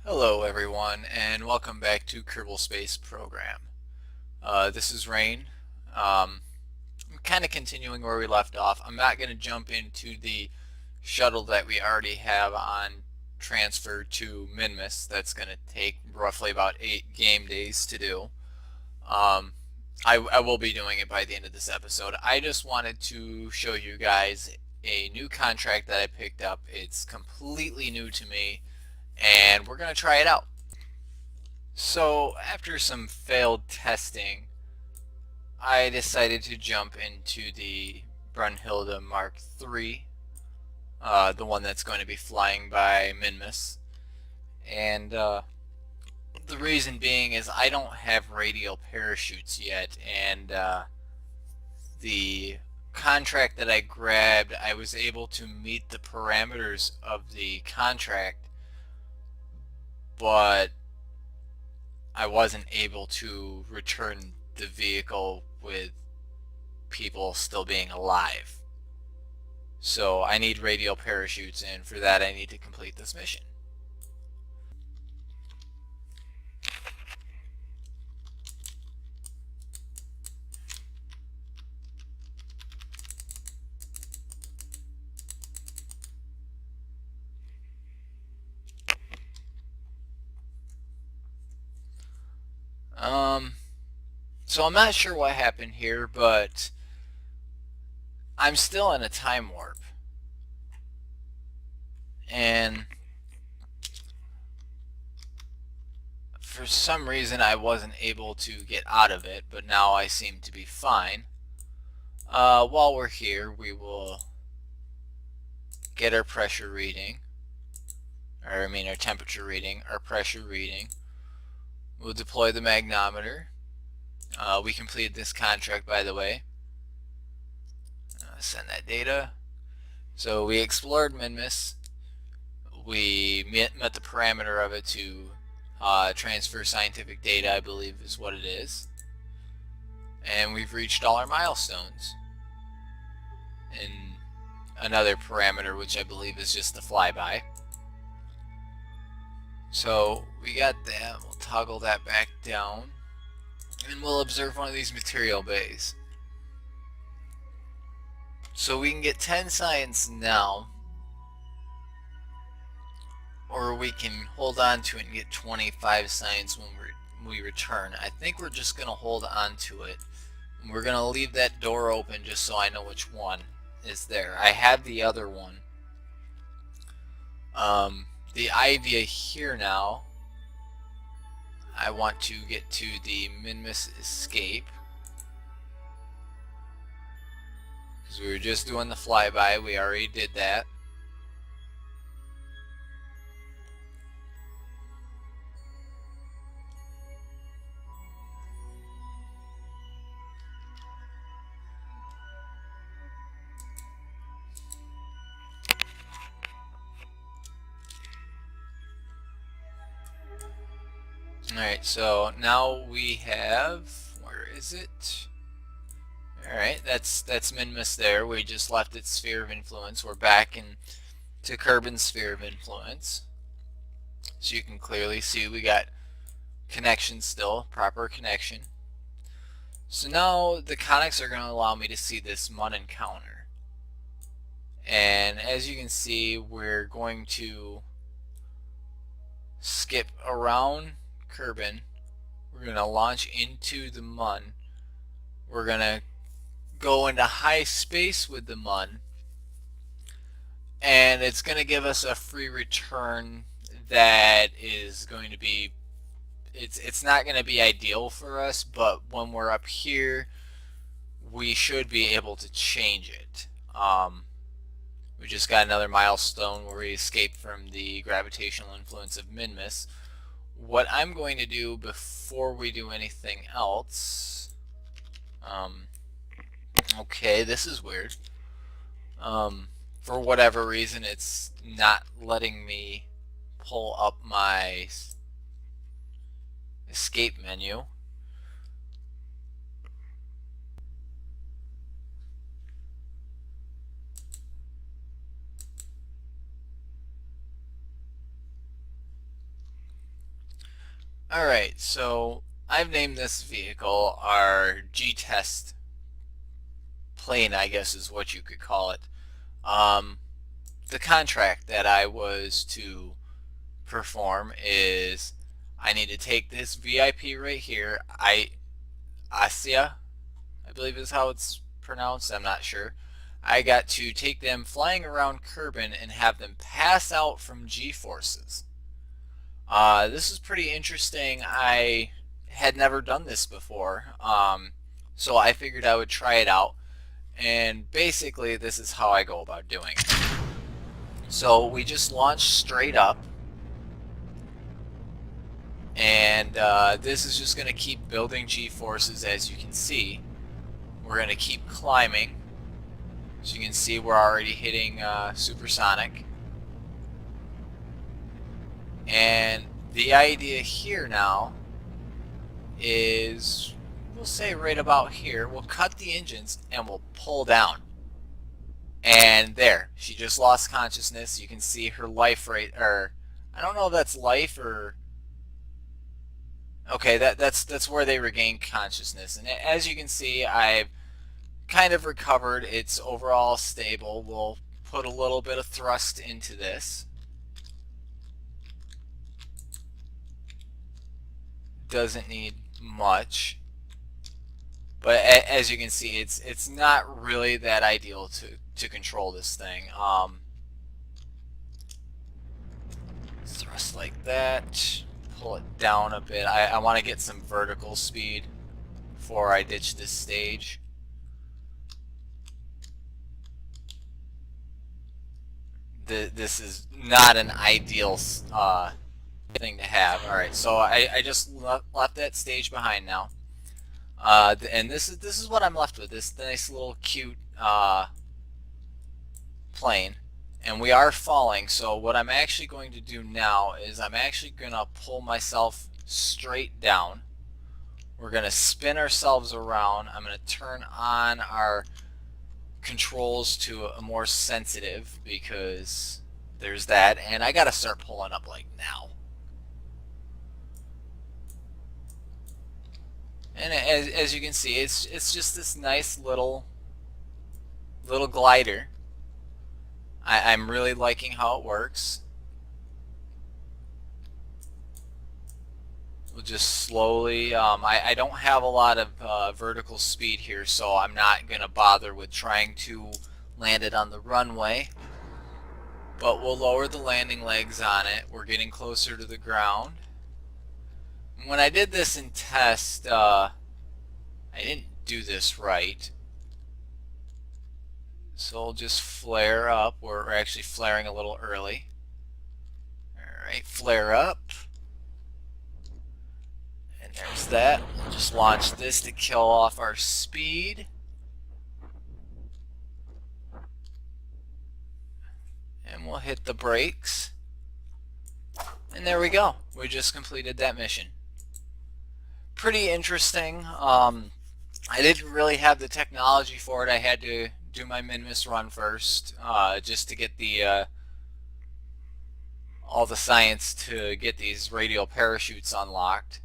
Hello everyone and welcome back to Kerbal Space Program. This is Rain. I'm kind of continuing where we left off. I'm not going to jump into the shuttle that we already have on transfer to Minmus. That's going to take roughly about 8 game days to do. Um, I will be doing it by the end of this episode. I just wanted to show you guys a new contract that I picked up. It's completely new to me and we're going to try it out. So after some failed testing, I decided to jump into the Brunhilde Mark III, the one that's going to be flying by Minmus. And the reason being is I don't have radial parachutes yet, and the contract that I grabbed, I was able to meet the parameters of the contract, but I wasn't able to return the vehicle with people still being alive. So I need radial parachutes, and for that I need to complete this mission. Um, so I'm not sure what happened here, but I'm still in a time warp. And for some reason I wasn't able to get out of it, but now I seem to be fine. While we're here, we will get our pressure reading, or I mean our temperature reading, our pressure reading. We'll deploy the magnometer. We completed this contract, by the way. Send that data. So we explored Minmus. We met the parameter of it to transfer scientific data, I believe is what it is. And we've reached all our milestones. And another parameter, which I believe is just the flyby. So we got that. We'll toggle that back down. And we'll observe one of these material bays. So we can get 10 science now, or we can hold on to it and get 25 science when we return. I think we're just going to hold on to it. And we're going to leave that door open just so I know which one is there. I have the other one. The idea here now, I want to get to the Minmus escape. Because we were just doing the flyby, we already did that. Alright, so now we have, where is it? Alright, that's Minmus there. We just left its sphere of influence. We're back to Kerbin's sphere of influence. So you can clearly see we got connection still, proper connection. So now the conics are going to allow me to see this Mun encounter. And as you can see, we're going to skip around Kerbin. We're going to launch into the Mun. We're going to go into high space with the Mun. And it's going to give us a free return that is going to be, it's not going to be ideal for us, but when we're up here, we should be able to change it. We just got another milestone where we escaped from the gravitational influence of Minmus. What I'm going to do before we do anything else, okay, this is weird. For whatever reason, it's not letting me pull up my escape menu. Alright, so I've named this vehicle our G-Test plane, I guess is what you could call it. Um, the contract that I was to perform is I need to take this VIP right here, Asia, I believe is how it's pronounced, I'm not sure. I got to take them flying around Kerbin and have them pass out from G-forces. This is pretty interesting. I had never done this before, so I figured I would try it out. And basically, this is how I go about doing it. So we just launch straight up, and this is just going to keep building G-forces. As you can see, we're going to keep climbing. So you can see we're already hitting supersonic. And the idea here now is, we'll say right about here, we'll cut the engines and we'll pull down. And there, she just lost consciousness. You can see her life rate, or I don't know if that's life or, okay, that's where they regain consciousness. And as you can see, I've kind of recovered. It's overall stable. We'll put a little bit of thrust into this. Doesn't need much, but as you can see, it's not really that ideal to control this thing. Thrust like that, pull it down a bit. I want to get some vertical speed before I ditch this stage. This is not an ideal thing to have. All right, so I just left that stage behind now, and this is what I'm left with. This nice little cute plane, and we are falling. So what I'm actually going to do now is I'm actually going to pull myself straight down. We're going to spin ourselves around. I'm going to turn on our controls to a more sensitive, because there's that, and I got to start pulling up like now. And as you can see, it's just this nice little glider. I'm really liking how it works. We'll just slowly, I don't have a lot of vertical speed here, so I'm not going to bother with trying to land it on the runway. But we'll lower the landing legs on it. We're getting closer to the ground. When I did this in test, I didn't do this right. So we'll just flare up. We're actually flaring a little early. Alright, flare up. And there's that. We'll just launch this to kill off our speed. And we'll hit the brakes. And there we go. We just completed that mission. Pretty interesting. I didn't really have the technology for it. I had to do my Minmus run first, just to get the all the science to get these radial parachutes unlocked.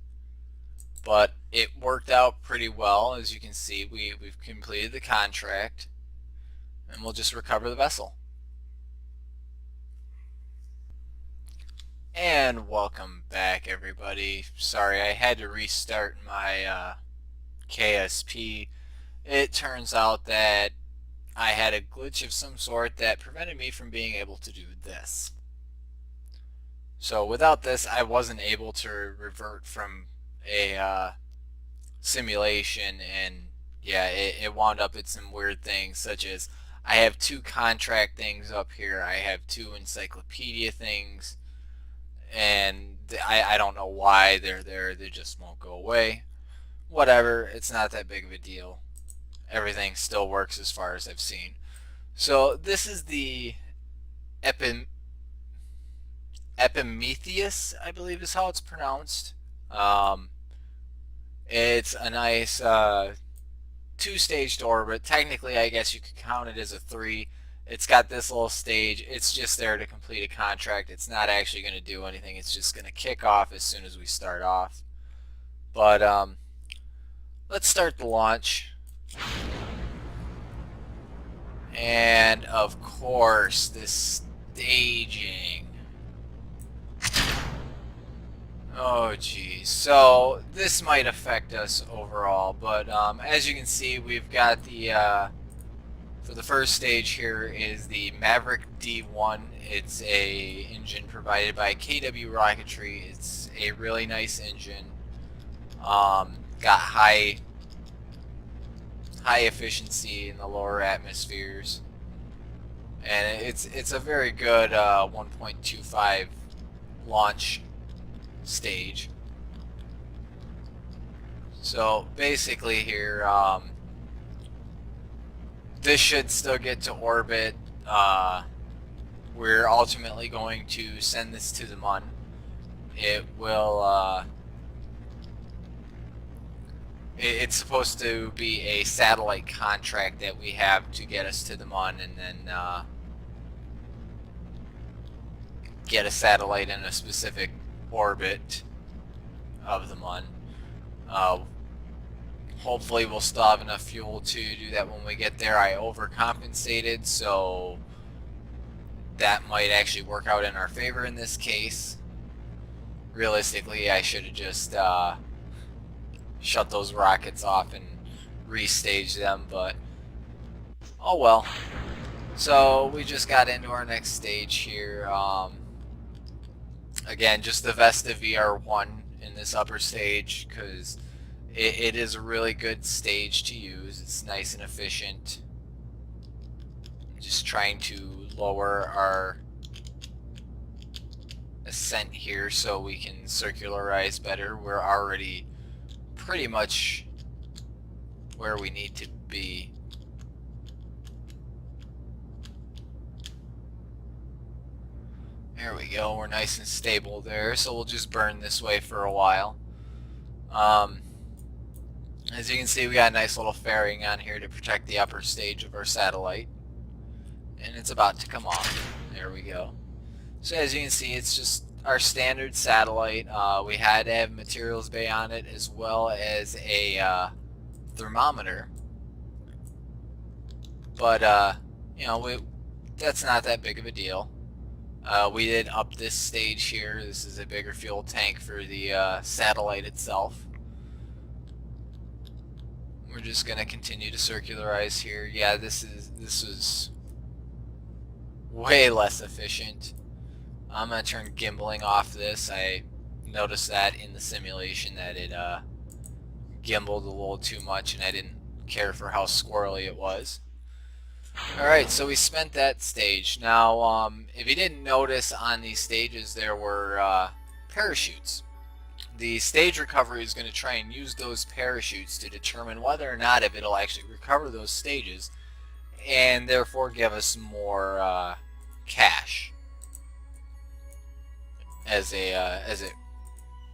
But it worked out pretty well. As you can see, we've completed the contract, and we'll just recover the vessel. And welcome back, everybody. Sorry, I had to restart my KSP. It turns out that I had a glitch of some sort that prevented me from being able to do this. So without this, I wasn't able to revert from a simulation, and yeah, it wound up in some weird things, such as I have 2 contract things up here, I have 2 encyclopedia things, and I don't know why they're there. They just won't go away. Whatever, it's not that big of a deal. Everything still works as far as I've seen. So this is the Epimetheus, I believe is how it's pronounced. It's a nice 2-staged orbit. Technically, I guess you could count it as a 3. It's got this little stage. It's just there to complete a contract. It's not actually going to do anything. It's just going to kick off as soon as we start off. But let's start the launch. And of course, this staging. Oh geez, so this might affect us overall, but as you can see, we've got the for the first stage here is the Maverick D1. It's a engine provided by KW Rocketry. It's a really nice engine. Got high efficiency in the lower atmospheres, and it's a very good 1.25 launch stage. So basically here, this should still get to orbit. We're ultimately going to send this to the Mun. It will it's supposed to be a satellite contract that we have to get us to the Mun, and then get a satellite in a specific orbit of the Mun. Hopefully we'll still have enough fuel to do that when we get there. I overcompensated, so that might actually work out in our favor in this case. Realistically, I should have just shut those rockets off and restage them, but oh well. So we just got into our next stage here. Again, just the Vesta VR1 in this upper stage, because it is a really good stage to use. It's nice and efficient. Just trying to lower our ascent here so we can circularize better. We're already pretty much where we need to be. There we go, we're nice and stable there, so we'll just burn this way for a while. As you can see, we got a nice little fairing on here to protect the upper stage of our satellite, and it's about to come off. There we go. So as you can see, it's just our standard satellite. We had to have materials bay on it, as well as a thermometer, but you know, that's not that big of a deal. We did up this stage here. This is a bigger fuel tank for the satellite itself. We're just gonna continue to circularize here. Yeah, this is way less efficient. I'm gonna turn gimbaling off this. I noticed that in the simulation that it gimbaled a little too much, and I didn't care for how squirrely it was. Alright, so we spent that stage. Now, if you didn't notice, on these stages there were parachutes. The stage recovery is going to try and use those parachutes to determine whether or not if it'll actually recover those stages, and therefore give us more cash as it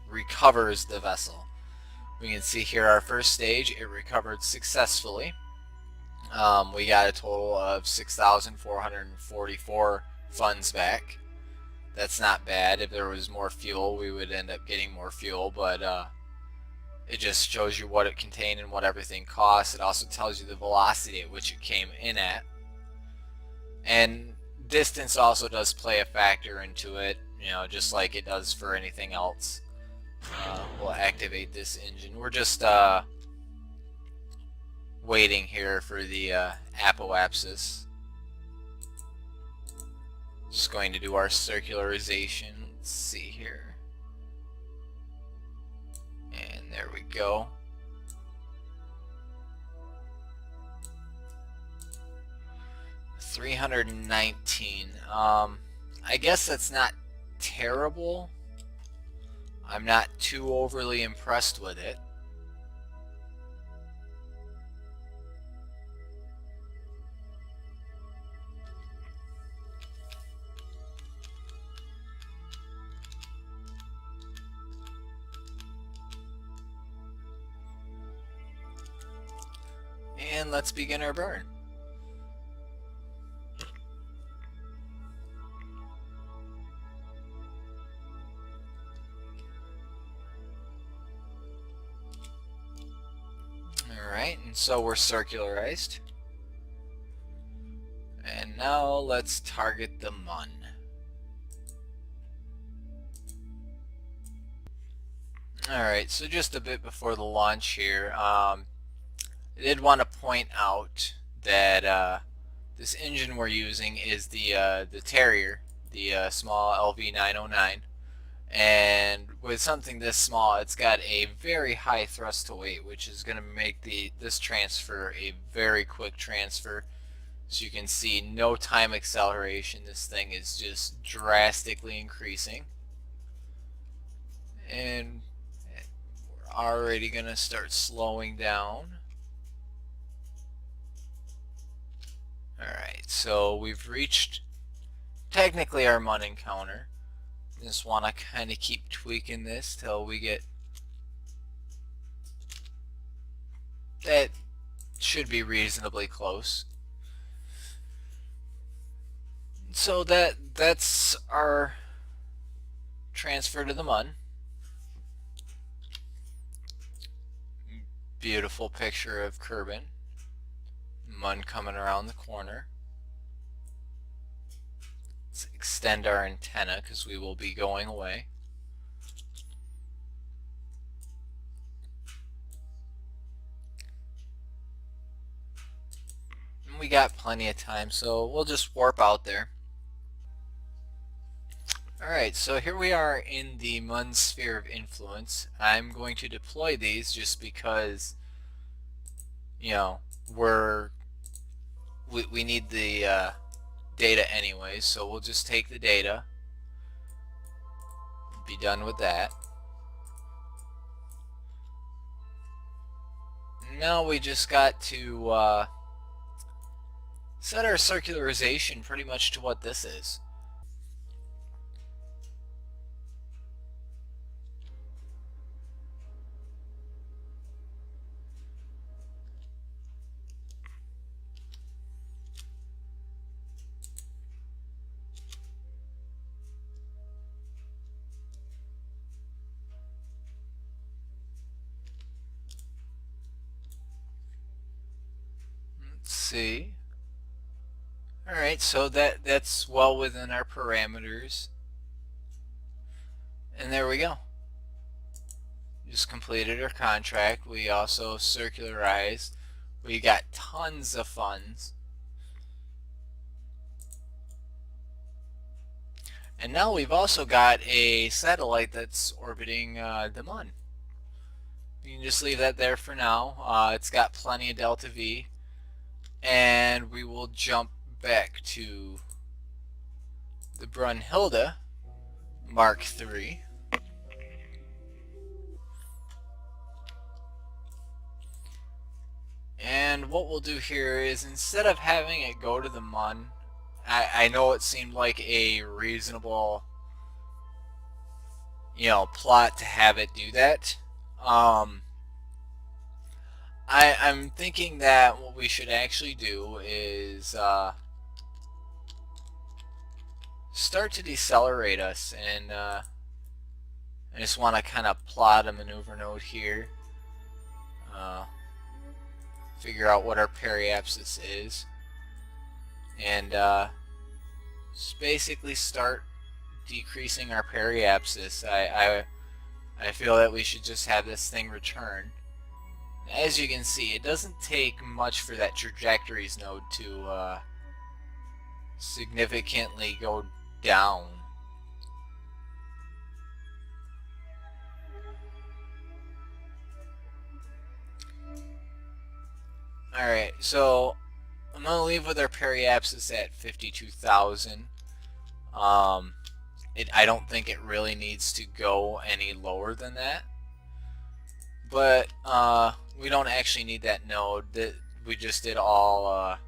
recovers the vessel. We can see here our first stage, it recovered successfully. We got a total of 6,444 funds back. That's not bad. If there was more fuel, we would end up getting more fuel, but it just shows you what it contained and what everything costs. It also tells you the velocity at which it came in at. And distance also does play a factor into it, you know, just like it does for anything else. We'll activate this engine. We're just waiting here for the apoapsis. Just going to do our circularization. Let's see here. And there we go. $319. I guess that's not terrible. I'm not too overly impressed with it. And let's begin our burn. Alright, and so we're circularized. And now let's target the Mun. Alright, so just a bit before the launch here, I did want to point out that this engine we're using is the Terrier, the small LV909. And with something this small, it's got a very high thrust to weight, which is going to make this transfer a very quick transfer. So you can see no time acceleration. This thing is just drastically increasing. And we're already going to start slowing down. Alright, so we've reached technically our Mun encounter. Just want to kind of keep tweaking this till we get that. Should be reasonably close. So that's our transfer to the Mun. Beautiful picture of Kerbal. Mun coming around the corner. Let's extend our antenna because we will be going away. And we got plenty of time, so we'll just warp out there. Alright, so here we are in the Mun sphere of influence. I'm going to deploy these just because, you know, we need the data anyway, so we'll just take the data, be done with that. Now we just got to set our circularization pretty much to what this is. Let's see. Alright, so that's well within our parameters. And there we go. Just completed our contract. We also circularized. We got tons of funds. And now we've also got a satellite that's orbiting the Mun. You can just leave that there for now. It's got plenty of delta V. And we will jump back to the Brunhilde Mark III. And what we'll do here is, instead of having it go to the Mun, I know it seemed like a reasonable, plot to have it do that. I'm thinking that what we should actually do is start to decelerate us, and I just want to kind of plot a maneuver node here, figure out what our periapsis is, and just basically start decreasing our periapsis. I feel that we should just have this thing return. As you can see, it doesn't take much for that trajectories node to significantly go down. Alright, so I'm going to leave with our periapsis at 52,000. I don't think it really needs to go any lower than that. But we don't actually need that node. We just did all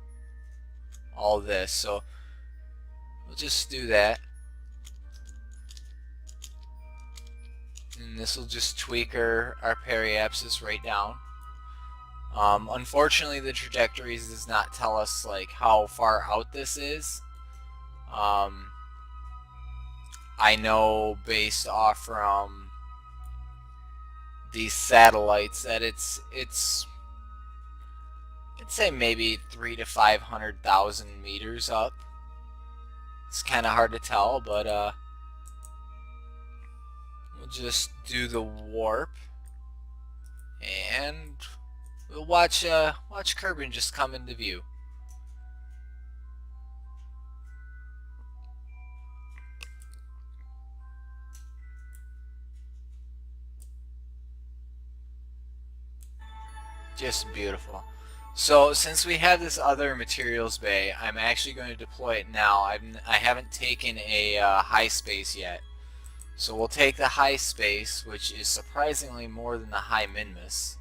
this, so we'll just do that. And this will just tweak our periapsis right down. Unfortunately, the trajectories does not tell us like how far out this is. I know based off from these satellites that it's I'd say maybe 3 to 500,000 meters up. It's kind of hard to tell, but we'll just do the warp, and we'll watch Kerbin just come into view. Just beautiful. So since we have this other materials bay, I'm actually going to deploy it now. I haven't taken a high space yet. So we'll take the high space, which is surprisingly more than the high Minmus.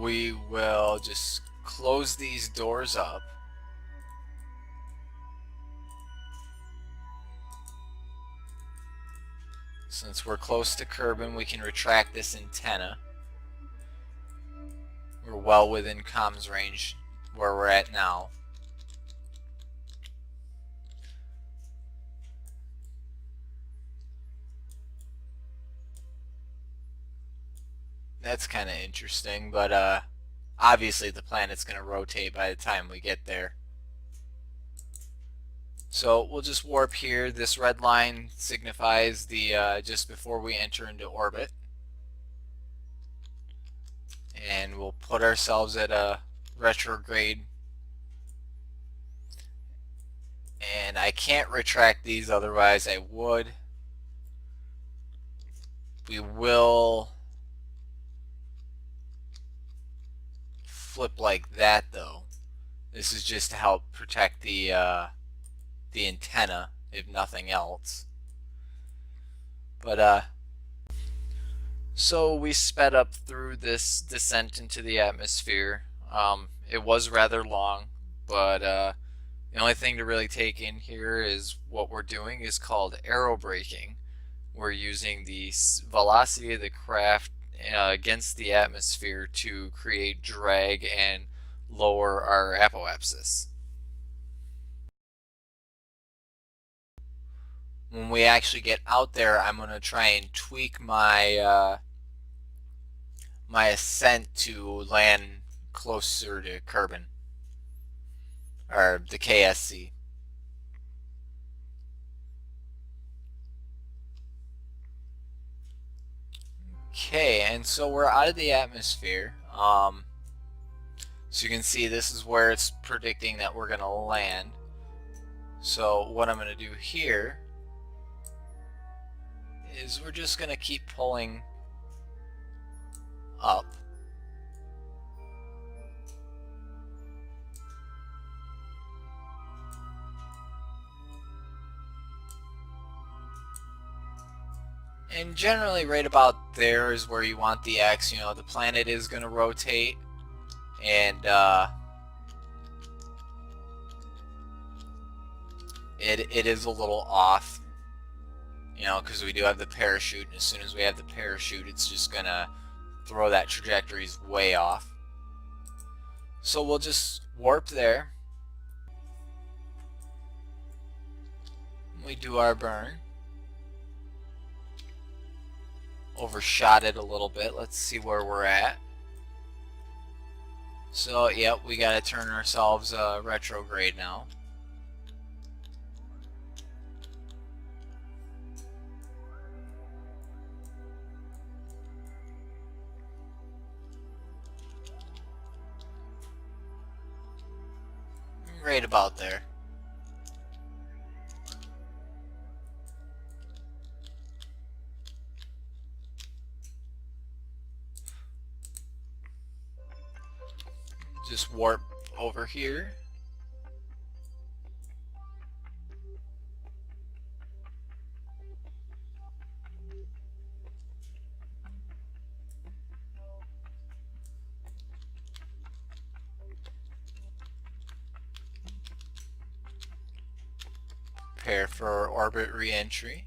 We will just close these doors up. Since we're close to Kerbin, we can retract this antenna. We're well within comms range where we're at now. That's kind of interesting, but obviously the planet's going to rotate by the time we get there. So we'll just warp here. This red line signifies the just before we enter into orbit. And we'll put ourselves at a retrograde. And I can't retract these, otherwise I would. We will flip like that though. This is just to help protect the antenna, if nothing else. But so we sped up through this descent into the atmosphere. It was rather long, but the only thing to really take in here is what we're doing is called aerobraking. We're using the velocity of the craft against the atmosphere to create drag and lower our apoapsis. When we actually get out there, I'm going to try and tweak my my ascent to land closer to Kerbin, or the KSC. Okay, and so we're out of the atmosphere. So you can see this is where it's predicting that we're going to land. So what I'm going to do here is we're just going to keep pulling up. And generally right about there is where you want the X. You know, the planet is going to rotate, and it is a little off, you know, because we do have the parachute, and as soon as we have the parachute, it's just going to throw that trajectories way off. So we'll just warp there. We do our burn. Overshot it a little bit. Let's see where we're at. So, yep, we gotta turn ourselves retrograde now. Right about there. Just warp over here. Prepare for orbit re-entry.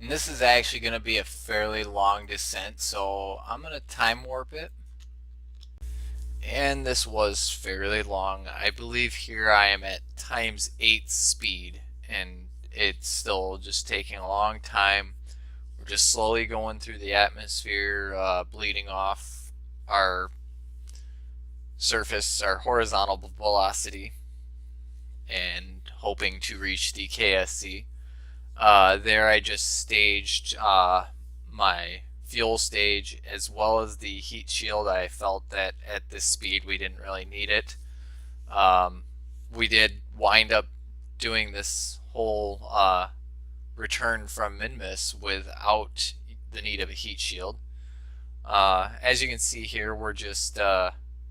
And this is actually going to be a fairly long descent, so I'm going to time warp it. And this was fairly long. I believe here I am at ×8 speed, and it's still just taking a long time. We're just slowly going through the atmosphere, bleeding off our surface, our horizontal velocity, and hoping to reach the KSC. There I just staged my fuel stage as well as the heat shield. I felt that at this speed we didn't really need it. We did wind up doing this whole return from Minmus without the need of a heat shield. As you can see here, we're just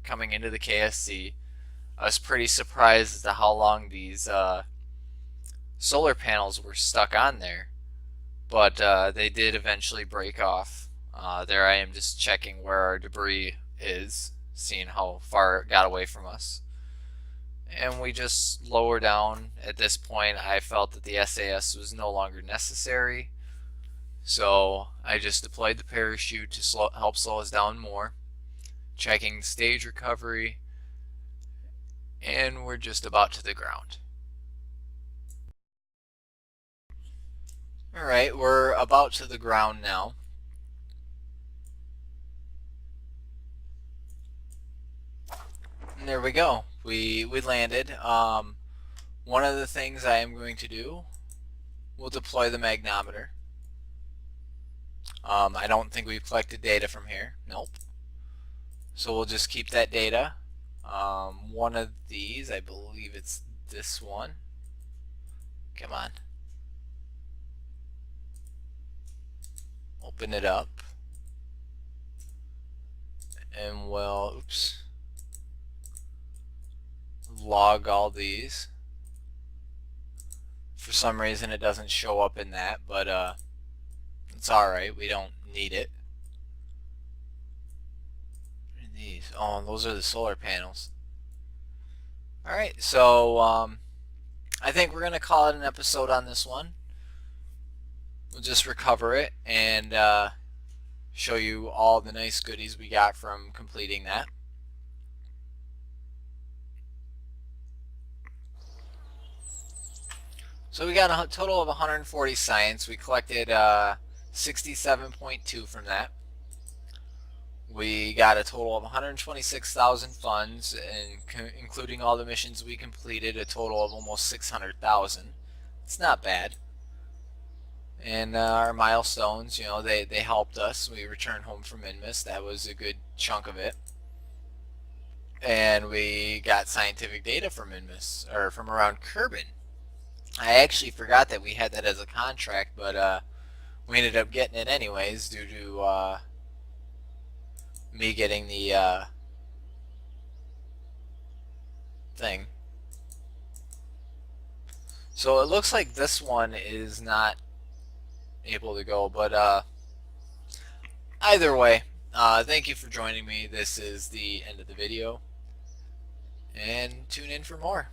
coming into the KSC. I was pretty surprised as to how long these solar panels were stuck on there, but they did eventually break off. There I am just checking where our debris is, seeing how far it got away from us. And we just lower down. At this point I felt that the SAS was no longer necessary, so I just deployed the parachute to help slow us down more, checking stage recovery, and we're just about to the ground. Alright, we're about to the ground now. And there we go. We landed. One of the things I am going to do, we'll deploy the magnometer. I don't think we've collected data from here. Nope. So we'll just keep that data. One of these, I believe it's this one. Come on. Open it up. And we'll, oops, log all these. For some reason it doesn't show up in that, but it's alright, we don't need it. What are these? Oh, those are the solar panels. Alright, so I think we're going to call it an episode on this one. We'll just recover it and show you all the nice goodies we got from completing that. So we got a total of 140 science. We collected 67.2 from that. We got a total of 126,000 funds, and including all the missions we completed, a total of almost 600,000. It's not bad. And our milestones, you know, they helped us. We returned home from Minmus. That was a good chunk of it. And we got scientific data from Minmus, or from around Kerbal. I actually forgot that we had that as a contract, but we ended up getting it anyways due to me getting the thing. So it looks like this one is not able to go, but either way, thank you for joining me. This is the end of the video, and tune in for more.